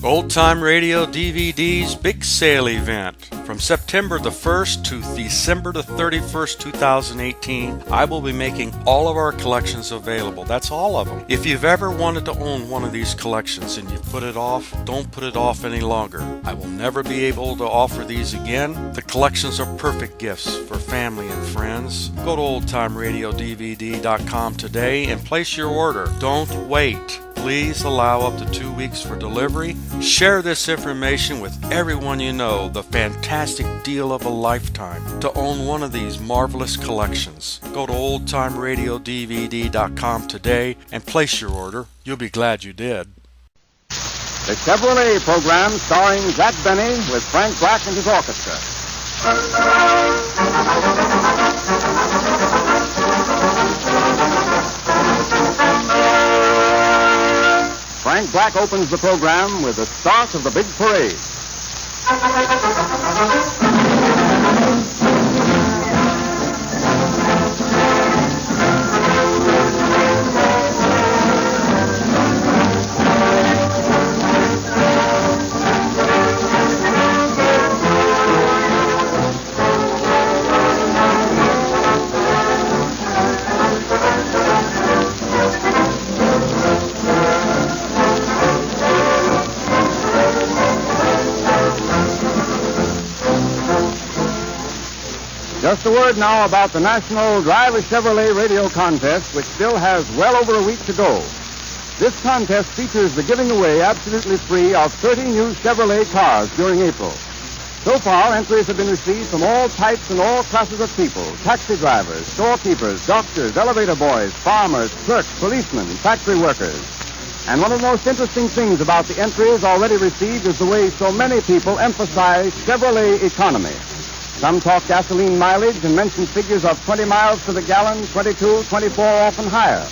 Old Time Radio DVD's Big Sale Event. From September the 1st to December the 31st, 2018, I will be making all of our collections available. That's all of them. If you've ever wanted to own one of these collections and you've put it off, don't put it off any longer. I will never be able to offer these again. The collections are perfect gifts for family and friends. Go to oldtimeradiodvd.com today and place your order. Don't wait. Please allow up to 2 weeks for delivery. Share this information with everyone you know. The fantastic deal of a lifetime to own one of these marvelous collections. Go to oldtimeradiodvd.com today and place your order. You'll be glad you did. The Chevrolet program starring Jack Benny with Frank Black and his orchestra. Frank Black opens the program with the start of the big parade. Just a word now about the National Drive a Chevrolet Radio Contest, which still has well over a week to go. This contest features the giving away absolutely free of 30 new Chevrolet cars during April. So far, entries have been received from all types and all classes of people: taxi drivers, storekeepers, doctors, elevator boys, farmers, clerks, policemen, factory workers. And one of the most interesting things about the entries already received is the way so many people emphasize Chevrolet economy. Some talk gasoline mileage and mention figures of 20 miles to the gallon, 22, 24, often higher.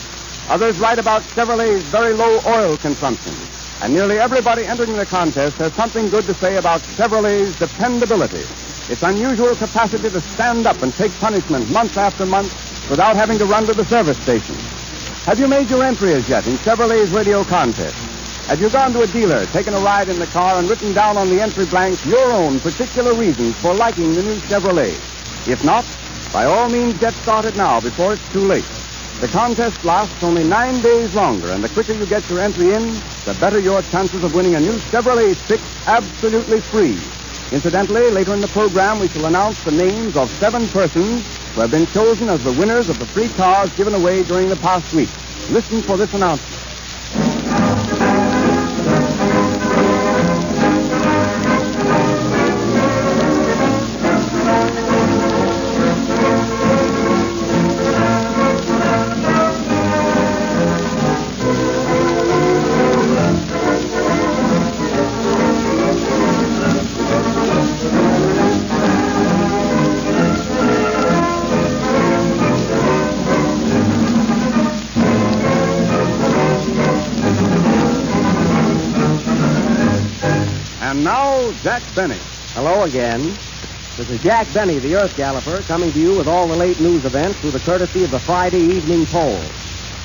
Others write about Chevrolet's very low oil consumption. And nearly everybody entering the contest has something good to say about Chevrolet's dependability, its unusual capacity to stand up and take punishment month after month without having to run to the service station. Have you made your entry as yet in Chevrolet's radio contest? Have you gone to a dealer, taken a ride in the car, and written down on the entry blanks your own particular reasons for liking the new Chevrolet? If not, by all means get started now before it's too late. The contest lasts only 9 days longer, and the quicker you get your entry in, the better your chances of winning a new Chevrolet 6 absolutely free. Incidentally, later in the program, we shall announce the names of 7 persons who have been chosen as the winners of the free cars given away during the past week. Listen for this announcement. And now, Jack Benny. Hello again. This is Jack Benny, the Earth Galloper, coming to you with all the late news events through the courtesy of the Friday Evening Poll.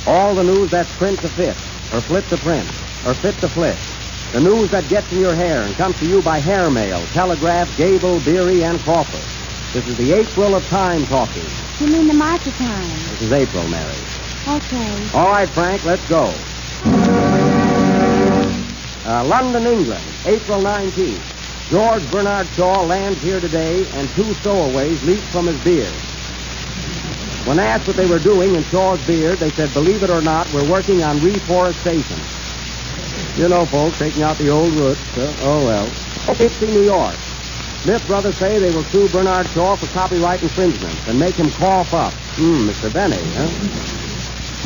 All the news that's print to fit, or flip to print, or fit to flip. The news that gets in your hair and comes to you by hair mail, telegraph, Gable, Beery, and Crawford. This is the April of Time talking. You mean the march of time? This is April, Mary. Okay. All right, Frank, let's go. London, England, April 19th. George Bernard Shaw lands here today, and 2 stowaways leap from his beard. When asked what they were doing in Shaw's beard, they said, believe it or not, we're working on reforestation. You know, folks, taking out the old roots. Oh, well. Poughkeepsie, New York. Smith Brothers say they will sue Bernard Shaw for copyright infringement and make him cough up. Mr. Benny, huh?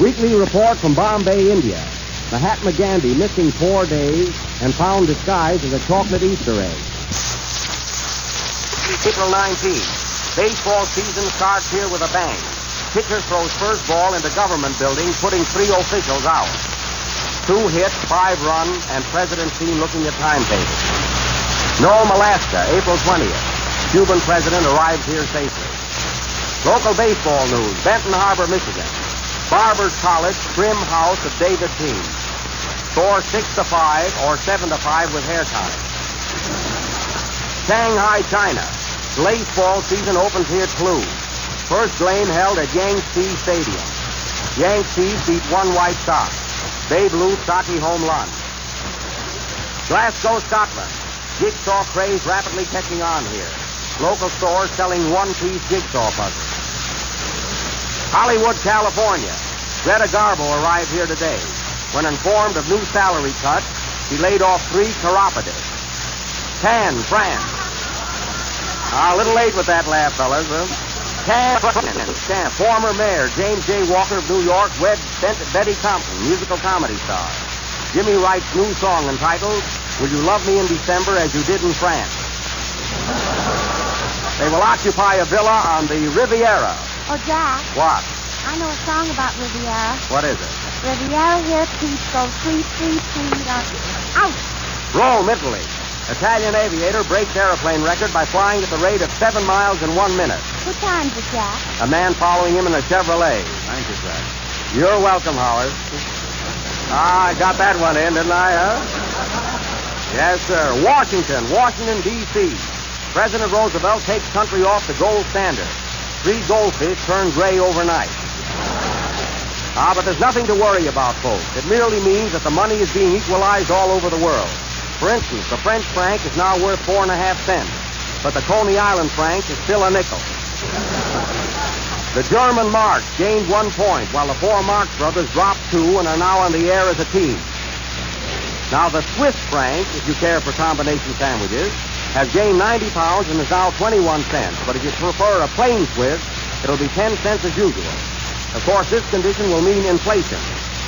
Weekly report from Bombay, India. Mahatma Gandhi missing 4 days and found disguised as a chocolate Easter egg. April 19th. Baseball season starts here with a bang. Pitcher throws first ball into government building, putting 3 officials out. 2 hits, 5 run, and President seen looking at timetable. Nome, Alaska, April 20th. Cuban president arrives here safely. Local baseball news, Benton Harbor, Michigan. Barbers College, trim house of David Team. Score 6-5 or 7-5 with hair time. Shanghai, China. Baseball season opens here at Toulouse. First game held at Yangtze Stadium. Yangtze beat 1 White Sox. Babe Ruth Socky home run. Glasgow, Scotland. Jigsaw craze rapidly catching on here. Local stores selling one-piece jigsaw puzzles. Hollywood, California. Greta Garbo arrived here today. When informed of new salary cuts, she laid off 3 chiropodists. Cannes, France. A little late with that laugh, fellas. Cannes. Former mayor James J. Walker of New York wed Betty Thompson, musical comedy star. Jimmy Wright's new song entitled, Will You Love Me in December as You Did in France? They will occupy a villa on the Riviera. Oh, Jack, What? I know a song about Riviera. What is it? Riviera here, please go sweet, sweet, sweet on... Ouch! Rome, Italy. Italian aviator breaks airplane record by flying at the rate of 7 miles in 1 minute. What time's it, Jack? A man following him in a Chevrolet. Thank you, Jack. You're welcome, Howard. I got that one in, didn't I, huh? Yes, sir. Washington, D.C. President Roosevelt takes country off the gold standard. 3 goldfish turn gray overnight. But there's nothing to worry about, folks. It merely means that the money is being equalized all over the world. For instance, the French franc is now worth 4.5 cents, but the Coney Island franc is still a nickel. The German mark gained 1 point, while the 4 Marx brothers dropped 2 and are now on the air as a team. Now, the Swiss franc, if you care for combination sandwiches, has gained 90 pounds and is now 21 cents. But if you prefer a plain Swiss, it'll be 10 cents as usual. Of course, this condition will mean inflation.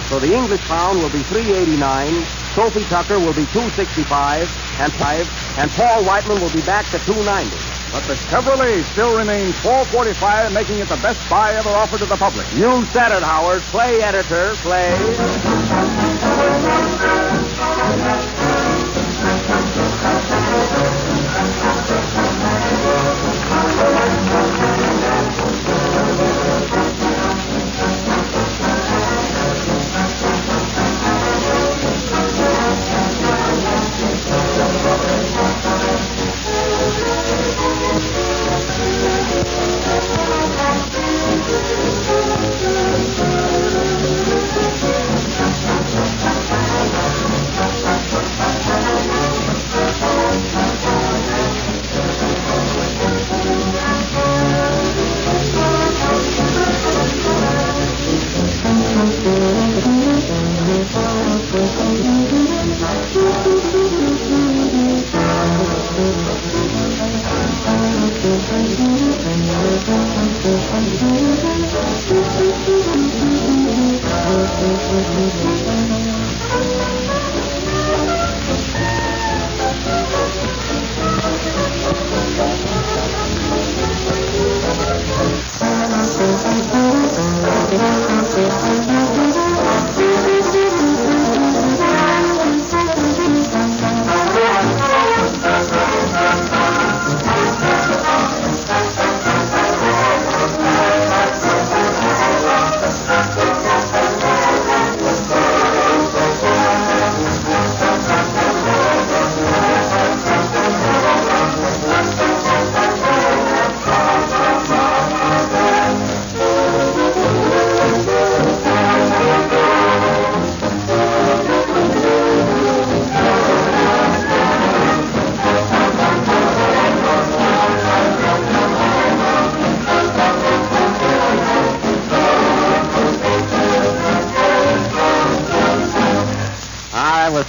So the English pound will be $3.89, Sophie Tucker will be $2.65, and Paul Whiteman will be back to $2.90. But the Chevrolet still remains $4.45, making it the best buy ever offered to the public. You said it, Howard. Play, editor, play.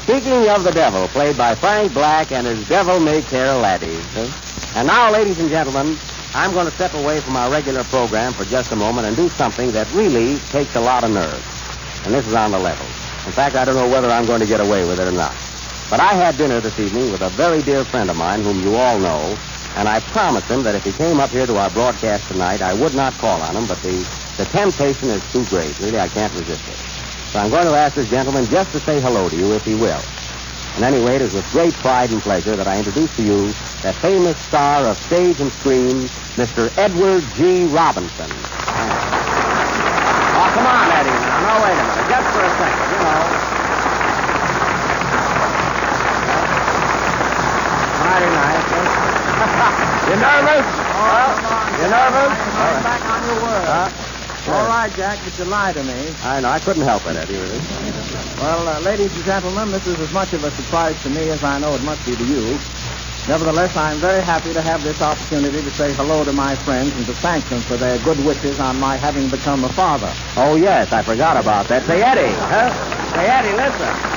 Speaking of the Devil, played by Frank Black and his devil-may-care laddies. And now, ladies and gentlemen, I'm going to step away from our regular program for just a moment and do something that really takes a lot of nerve. And this is on the level. In fact, I don't know whether I'm going to get away with it or not. But I had dinner this evening with a very dear friend of mine whom you all know, and I promised him that if he came up here to our broadcast tonight, I would not call on him, but the temptation is too great. Really, I can't resist it. So I'm going to ask this gentleman just to say hello to you, if he will. And anyway, it is with great pride and pleasure that I introduce to you the famous star of stage and screen, Mr. Edward G. Robinson. Oh, come on, Eddie. Now, wait a minute. Just for a second, you know. You nervous? You nervous? Right back on your word. All right, Jack, but you lied to me. I know. I couldn't help it, Eddie. Really. Well, ladies and gentlemen, this is as much of a surprise to me as I know it must be to you. Nevertheless, I'm very happy to have this opportunity to say hello to my friends and to thank them for their good wishes on my having become a father. Oh, yes. I forgot about that. Say, Eddie. Huh? Say, Eddie, listen.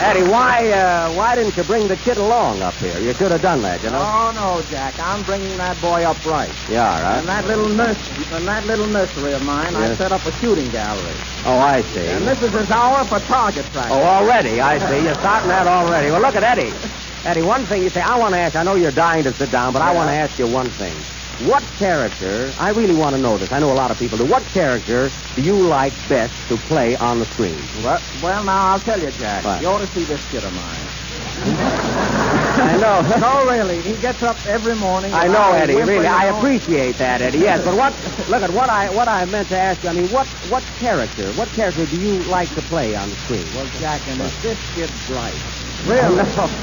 Eddie, why didn't you bring the kid along up here? You should have done that, you know. Oh, no, Jack. I'm bringing that boy up right. Yeah, right. And that little nursery of mine, I Yes. set up a shooting gallery. Oh, I see. And this is his hour for target practice. Oh, already, I see. You're starting that already. Well, look at Eddie. Eddie, one thing you say, I want to ask, I know you're dying to sit down, but I want to ask you one thing. What character, I really want to know this, I know a lot of people do, what character do you like best to play on the screen? Well, now, I'll tell you, Jack. What? You ought to see this kid of mine. I know. No, really. He gets up every morning. I know, and Eddie, whimpering really. I and all- appreciate that, Eddie, yes, but look at what I meant to ask you, I mean, what character do you like to play on the screen? Well, Jack, and this kid's bright. Really?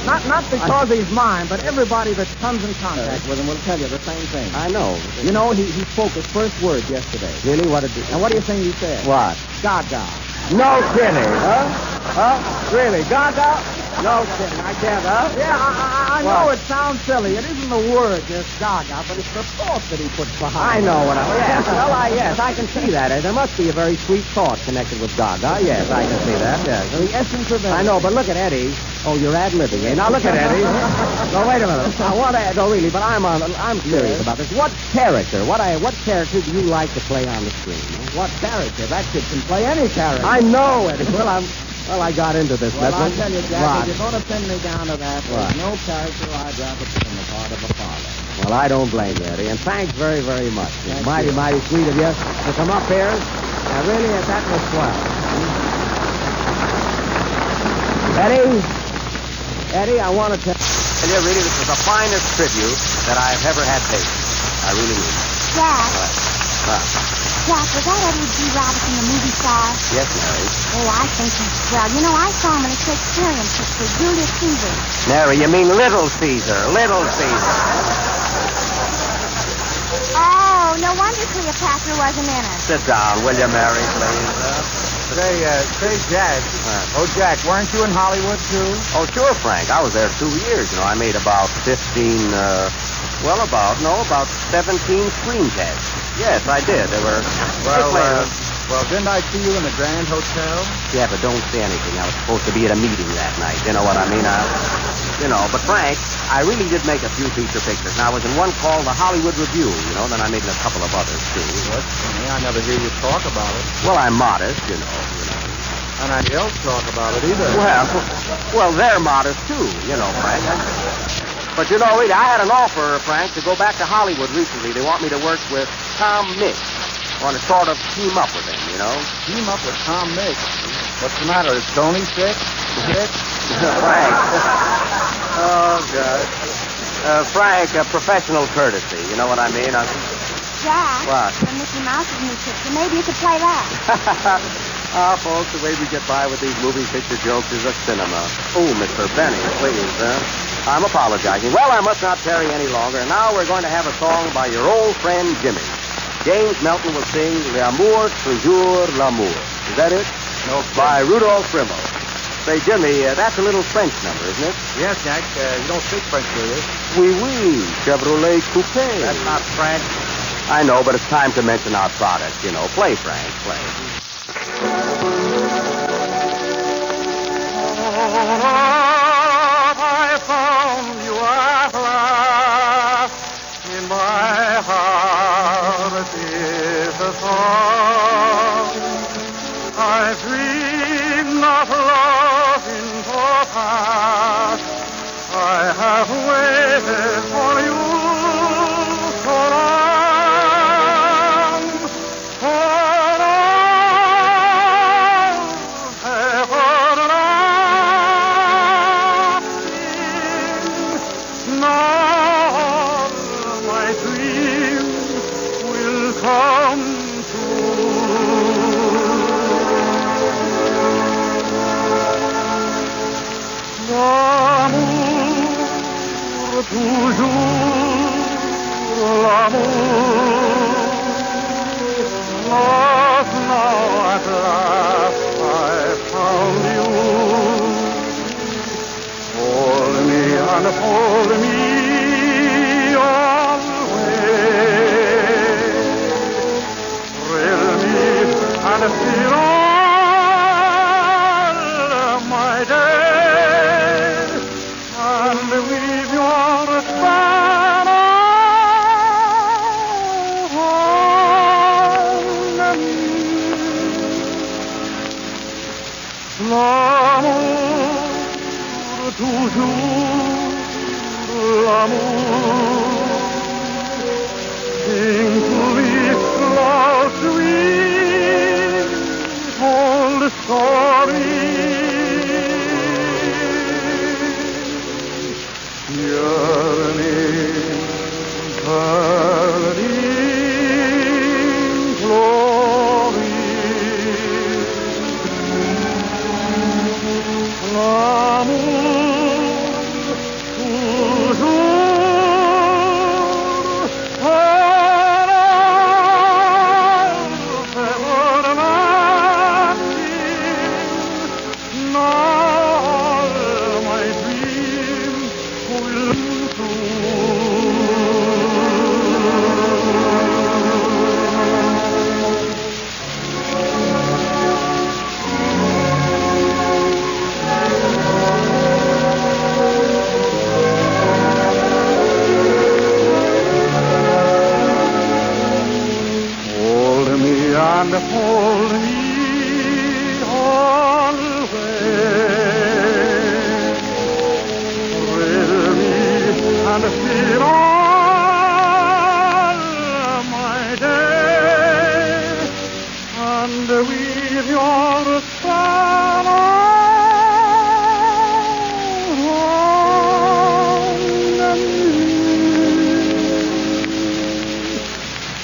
Not because he's mine, but everybody that comes in contact with him will tell you the same thing. I know. You know, he spoke his first word yesterday. Really? What did he... And what do you think he said? What? Gaga. No kidding. Huh? Really? Gaga? No kidding. I can't, huh? Yeah, I know What? it sounds silly. It isn't the word, just Gaga, but it's the thought that he puts I behind know it. what yes, well, yes, I can see that. There must be a very sweet thought connected with Gaga. Yes, I can see that, yes. The essence of it. I know, but look at Eddie. Oh, you're ad-libbing, eh? Now look at Eddie. No, wait a minute. No, really, but I'm serious about this. What character do you like to play on the screen? What character? That kid can play any character. I know, Eddie. Well, I got into this. Well, that's I'll what- tell you, Jack, What? if you're going to pin me down to that, What? there's no character I'd rather put in the part of a father. Well, I don't blame you, Eddie. And thanks very, very much. It's Thank mighty, you. mighty sweet of you to come up here. Really, that was swell. Eddie, I want to tell you, really, this is the finest tribute that I've ever had paid. I really mean it. Jack, What? Jack, was that Eddie G. Robertson, the movie star? Yes, Mary. Oh, I think he's swell. You know, I saw him in a Shakespearean picture, Julius Caesar. Mary, you mean Little Caesar. Little Caesar. Oh, no wonder Cleopatra wasn't in it. Sit down, will you, Mary, please? Say, Jack. Oh, Jack, weren't you in Hollywood, too? Oh, sure, Frank. I was there 2 years. You know, I made about 15, about 17 screen tests. Yes, I did. They were... Well, didn't I see you in the Grand Hotel? Yeah, but don't say anything. I was supposed to be at a meeting that night. You know what I mean? But Frank, I really did make a few feature pictures. Now, I was in one called the Hollywood Review, then I made a couple of others, too. What's funny? I never hear you talk about it. Well, I'm modest, you know. And I else talk about it either. Well, they're modest, too, Frank. But, really, I had an offer, Frank, to go back to Hollywood recently. They want me to work with Tom Mix. I want to sort of team up with him, Team up with Tom Mix. What's the matter? Is Tony sick? Frank. Oh, God. Frank, professional courtesy. You know what I mean? Jack, What? the Mickey Mouse's new picture. Maybe you could play that. Folks, the way we get by with these moving picture jokes is a cinema. Oh, Mr. Benny, please, I'm apologizing. Well, I must not tarry any longer. Now we're going to have a song by your old friend Jimmy. James Melton will sing L'amour, toujours l'amour. Is that it? No. By Rudolph Rimmel. Say, Jimmy, that's a little French number, isn't it? Yes, Jack. You don't speak French, do you? Oui, oui, Chevrolet Coupé. That's not French. I know, but it's time to mention our product, Play, Frank, play. I found you at last. In my heart is a song. I dream of love in the past. I have waited for you so long. For all everlasting. Now my dreams will come true. L'amour toujours Lost now at last I found you. Hold me and hold me always. Thrill me and feel all my days, and weave your span around me. L'amour, toujours l'amour. Sing to me slow, sweet, old story. Yearning, burning glory. L'amour, toujours, everlasting. Now my dreams will come Hold me and hold me always. Thrill me and feel all my days, and weave your span around me.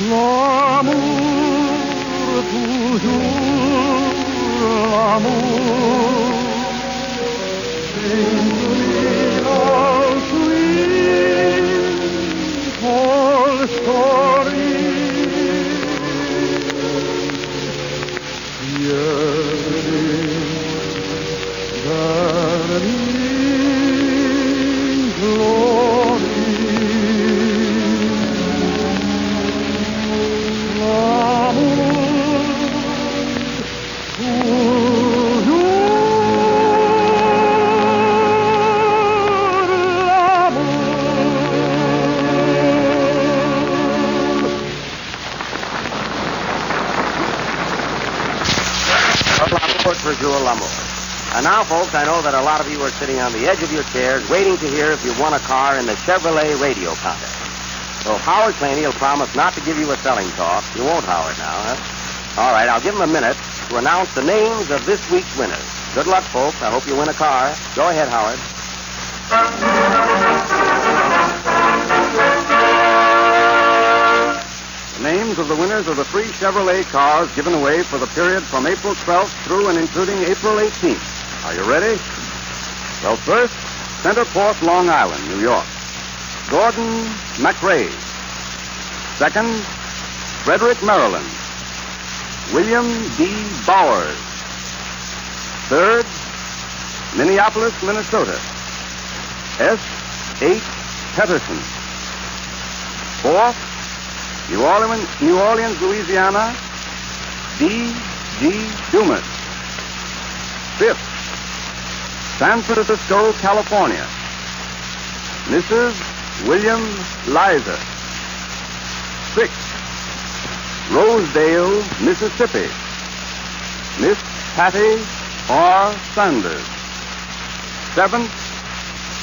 L'amour, toujours l'amour. Sing to me all sweet, old story. Yearning, burning glory. And now, folks, I know that a lot of you are sitting on the edge of your chairs waiting to hear if you won a car in the Chevrolet radio contest. So Howard Claney will promise not to give you a selling talk. You won't, Howard, now, huh? All right, I'll give him a minute to announce the names of this week's winners. Good luck, folks. I hope you win a car. Go ahead, Howard. The names of the winners of the free Chevrolet cars given away for the period from April 12th through and including April 18th. Are you ready? Well, first, Center Port, Long Island, New York. Gordon McRae. Second, Frederick, Maryland. William D. Bowers. Third, Minneapolis, Minnesota. S. H. Peterson. Fourth, New Orleans, Louisiana. D. G. Dumas. Fifth, San Francisco, California. Mrs. William Liza. Sixth, Rosedale, Mississippi. Miss Patty R. Sanders. Seventh,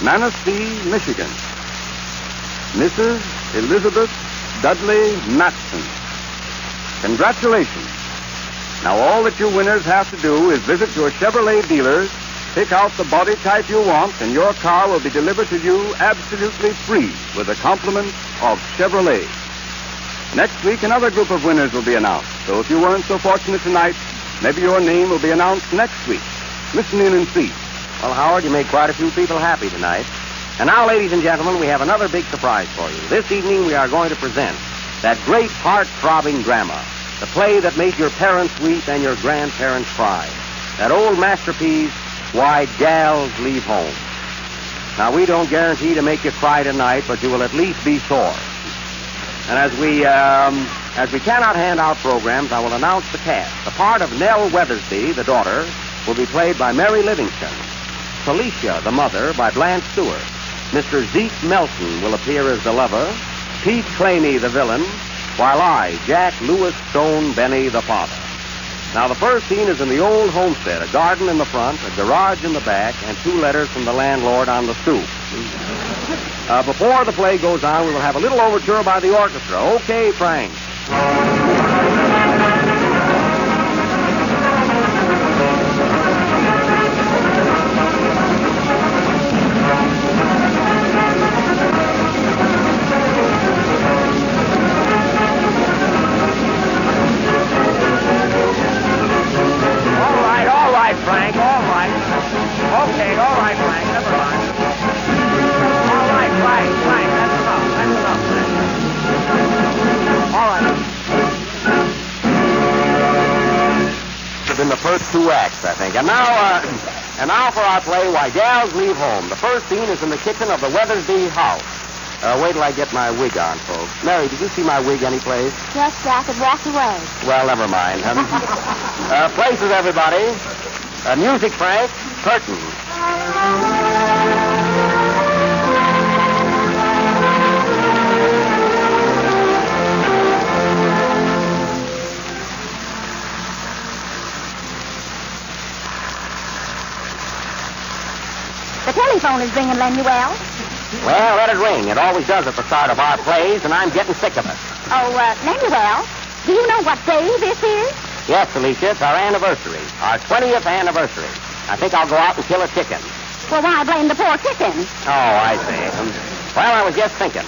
Manistee, Michigan. Mrs. Elizabeth Dudley Matson. Congratulations. Now, all that you winners have to do is visit your Chevrolet dealers, pick out the body type you want, and your car will be delivered to you absolutely free with the compliments of Chevrolet. Next week, another group of winners will be announced. So if you weren't so fortunate tonight, maybe your name will be announced next week. Listen in and see. Well, Howard, you made quite a few people happy tonight. And now, ladies and gentlemen, we have another big surprise for you. This evening, we are going to present that great heart-throbbing drama, the play that made your parents weep and your grandparents cry. That old masterpiece, Why Gals Leave Home. Now, we don't guarantee to make you cry tonight, but you will at least be sore. And as we cannot hand out programs, I will announce the cast. The part of Nell Weathersby, the daughter, will be played by Mary Livingston. Felicia, the mother, by Blanche Stewart. Mr. Zeke Melton will appear as the lover. Pete Claney, the villain, while I, Jack Lewis Stone Benny, the father. Now, the first scene is in the old homestead, a garden in the front, a garage in the back, and 2 letters from the landlord on the stoop. Before the play goes on, we will have a little overture by the orchestra. Okay, Frank. All right, Frank, all right. Okay, all right, Frank, never mind. All right, Frank, that's enough, Frank. All right. It's been the first 2 acts, I think. And now for our play, Why Gals Leave Home. The first scene is in the kitchen of the Weathersby house. Wait till I get my wig on, folks. Mary, did you see my wig anyplace? Yes, Jack, it walked away. Well, never mind. Places, everybody. Music, Frank. Curtain. The telephone is ringing, Lemuel. Well, let it ring. It always does at the start of our plays, and I'm getting sick of it. Oh, Lemuel, do you know what day this is? Yes, Felicia, it's our anniversary. Our 20th anniversary. I think I'll go out and kill a chicken. Well, why blame the poor chicken? Oh, I see. Well, I was just thinking.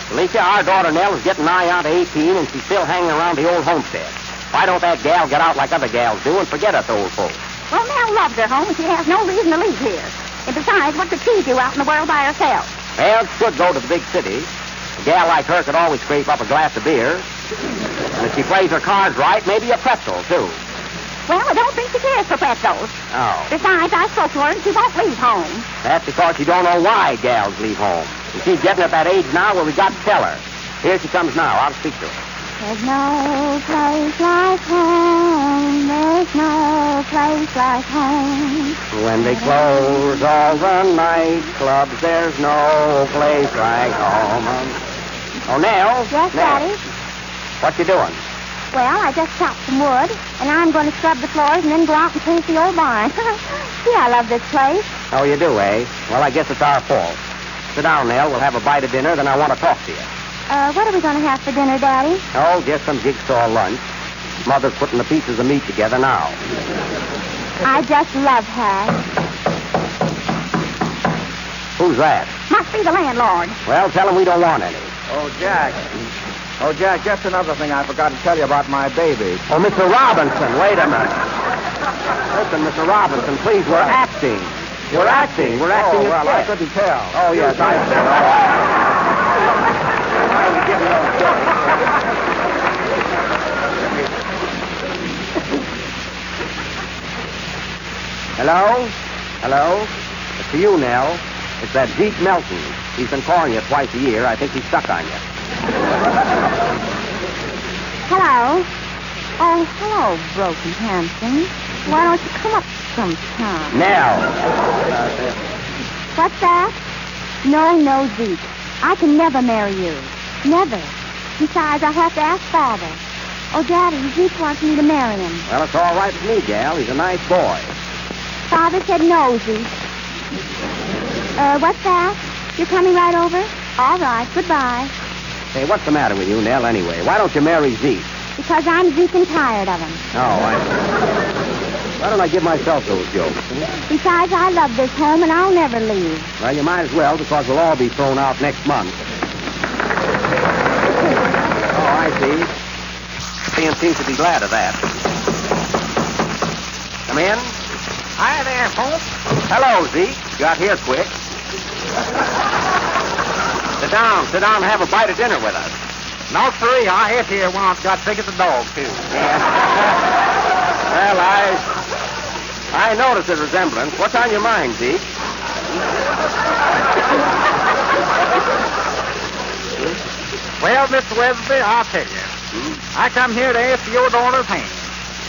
Felicia, our daughter Nell is getting nigh on to 18, and she's still hanging around the old homestead. Why don't that gal get out like other gals do and forget us old folks? Well, Nell loves her home, and she has no reason to leave here. And besides, what could she do out in the world by herself? Well, she could go to the big city. A gal like her could always scrape up a glass of beer. And if she plays her cards right, maybe a pretzel, too. Well, I don't think she cares for pretzels. Oh. Besides, I spoke to her, and she won't leave home. That's because you don't know why gals leave home. And she's getting at that age now where we got to tell her. Here she comes now. I'll speak to her. There's no place like home. There's no place like home. When they close all the nightclubs, there's no place like home. Oh, Nell? Yes, Nell. Daddy? What you doing? Well, I just chopped some wood, and I'm going to scrub the floors and then go out and paint the old barn. Gee, I love this place. Oh, you do, eh? Well, I guess it's our fault. Sit down, Nell. We'll have a bite of dinner, then I want to talk to you. What are we going to have for dinner, Daddy? Oh, just some jigsaw lunch. Mother's putting the pieces of meat together now. I just love hash. Who's that? Must be the landlord. Well, tell him we don't want any. Oh, Jack, just another thing I forgot to tell you about my baby. Oh, Mr. Robinson, wait a minute. Listen, Mr. Robinson, please, we're acting. We're acting. We're acting. Oh, well, I as couldn't tell. Oh, yes, I Hello? Hello? It's for you, Nell. It's that Zeke Melton. He's been calling you twice a year. I think he's stuck on you. Hello. Oh, hello, Broken Hampton. Why don't you come up sometime? Nell. What's that? No, Zeke. I can never marry you. Never. Besides, I'll have to ask Father. Oh, Daddy, Zeke wants me to marry him. Well, it's all right with me, gal. He's a nice boy. Father said no, Zeke. What's that? You're coming right over? All right, goodbye. Hey, what's the matter with you, Nell, anyway? Why don't you marry Zeke? Because I'm Zeke and tired of him. Oh, why don't I give myself those jokes? Besides, I love this home, and I'll never leave. Well, you might as well, because we'll all be thrown out next month. Oh, I see. Ian seems to be glad of that. Come in. Hi there, folks. Hello, Zeke. Got here quick. down. Sit down and have a bite of dinner with us. No, sirree. I ate here once. Got sick as a dog, too. Well, I noticed a resemblance. What's on your mind, Zeke? Well, Mr. Weatherby, I'll tell you. I come here to ask for your daughter's hand.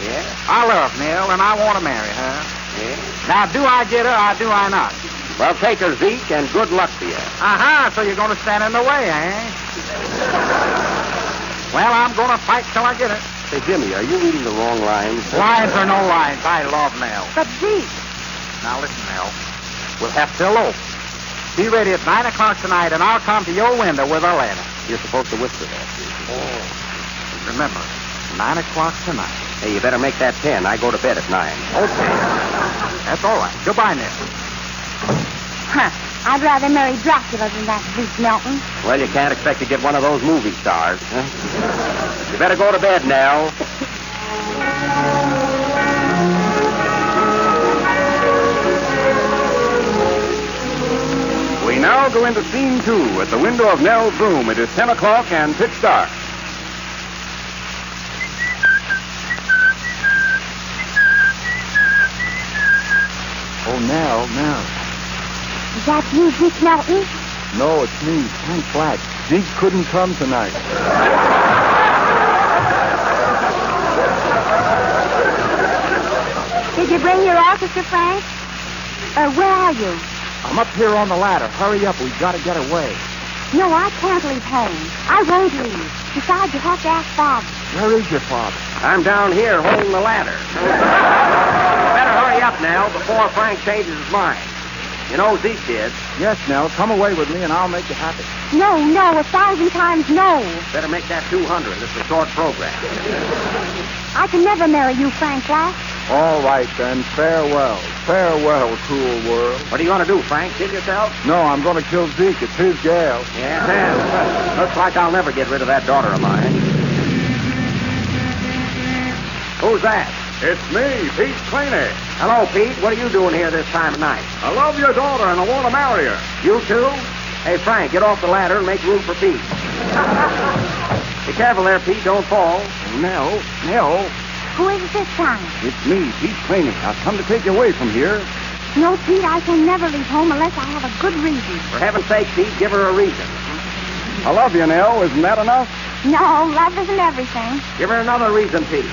Yeah? I love Nell, and I want to marry her. Yeah? Now, do I get her or do I not? Well, take her, Zeke, and good luck to you. Uh-huh, so you're going to stand in the way, eh? Well, I'm going to fight till I get it. Say, Jimmy, are you reading the wrong lines? Lines or no lines, I love Nell. But Zeke, Now, listen, Nell. We'll have to elope. Be ready at 9 o'clock tonight, and I'll come to your window with a letter. You're supposed to whisper that, Zeke. Oh. Remember, 9 o'clock tonight. Hey, you better make that 10. I go to bed at 9. Okay. That's all right. Goodbye, Nell. I'd rather marry Dracula than that Zeke Melton. Well, you can't expect to get one of those movie stars. Huh? You better go to bed, Nell. We now go into scene 2 at the window of Nell's room. It is 10 o'clock and pitch dark. Oh, Nell. Is that you, Zeke Melton? No, it's me, Hank Black. Zeke couldn't come tonight. Did you bring your orchestra, Frank? Where are you? I'm up here on the ladder. Hurry up. We've got to get away. No, I can't leave home. I won't leave. Besides, you have to ask Bob. Where is your father? I'm down here holding the ladder. Better hurry up, Nell, before Frank changes his mind. You know Zeke did. Yes, Nell. Come away with me, and I'll make you happy. No, 1,000 times no. Better make that 200. It's a short program. I can never marry you, Frank Black. All right, then. Farewell. Farewell, cruel world. What are you going to do, Frank? Kill yourself? No, I'm going to kill Zeke. It's his gal. Yeah. Looks like I'll never get rid of that daughter of mine. Who's that? It's me, Pete Claney. Hello, Pete. What are you doing here this time of night? I love your daughter, and I want to marry her. You too? Hey, Frank, get off the ladder and make room for Pete. Be careful there, Pete. Don't fall. Nell. Who is it this time? It's me, Pete Claney. I've come to take you away from here. No, Pete, I can never leave home unless I have a good reason. For heaven's sake, Pete, give her a reason. I love you, Nell. Isn't that enough? No, love isn't everything. Give her another reason, Pete.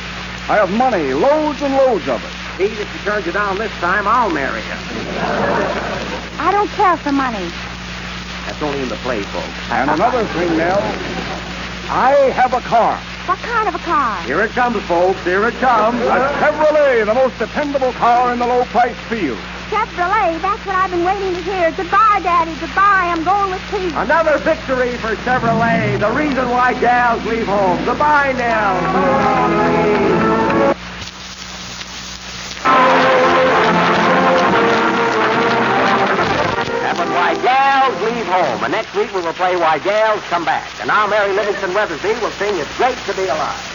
I have money, loads and loads of it. Pete, if she turns you down this time, I'll marry her. I don't care for money. That's only in the play, folks. And another thing, Nell. I have a car. What kind of a car? Here it comes, folks. Here it comes. A Chevrolet, the most dependable car in the low-price field. Chevrolet, that's what I've been waiting to hear. Goodbye, Daddy. Goodbye. I'm going with Pete. Another victory for Chevrolet, the reason why gals leave home. Goodbye, Nell. So long, Pete. That was Why Gals Leave Home. And next week we will play Why Gals Come Back. And now Mary Livingston Weathersby will sing It's Great to Be Alive.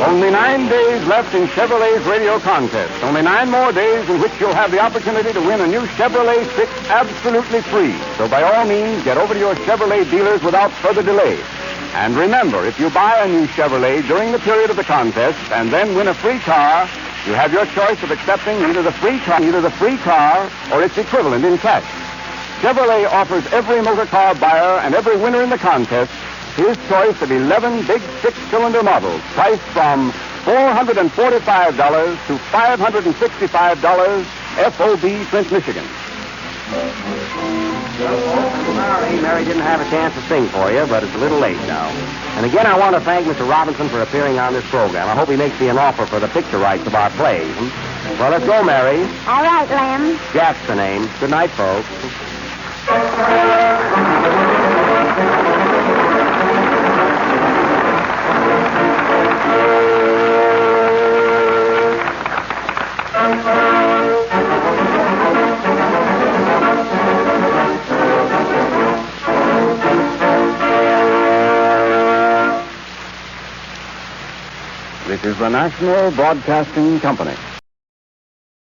Only 9 days left in Chevrolet's radio contest. Only 9 more days in which you'll have the opportunity to win a new Chevrolet 6 absolutely free. So by all means, get over to your Chevrolet dealers without further delay. And remember, if you buy a new Chevrolet during the period of the contest and then win a free car, you have your choice of accepting either the free car or its equivalent in cash. Chevrolet offers every motor car buyer and every winner in the contest his choice of 11 big 6-cylinder models priced from $445 to $565 FOB Flint, Michigan. Sorry, Mary didn't have a chance to sing for you, but it's a little late now. And again, I want to thank Mr. Robinson for appearing on this program. I hope he makes me an offer for the picture rights of our plays. Well, let's go, Mary. All right, Lem. Jack's the name. Good night, folks. This is the National Broadcasting Company.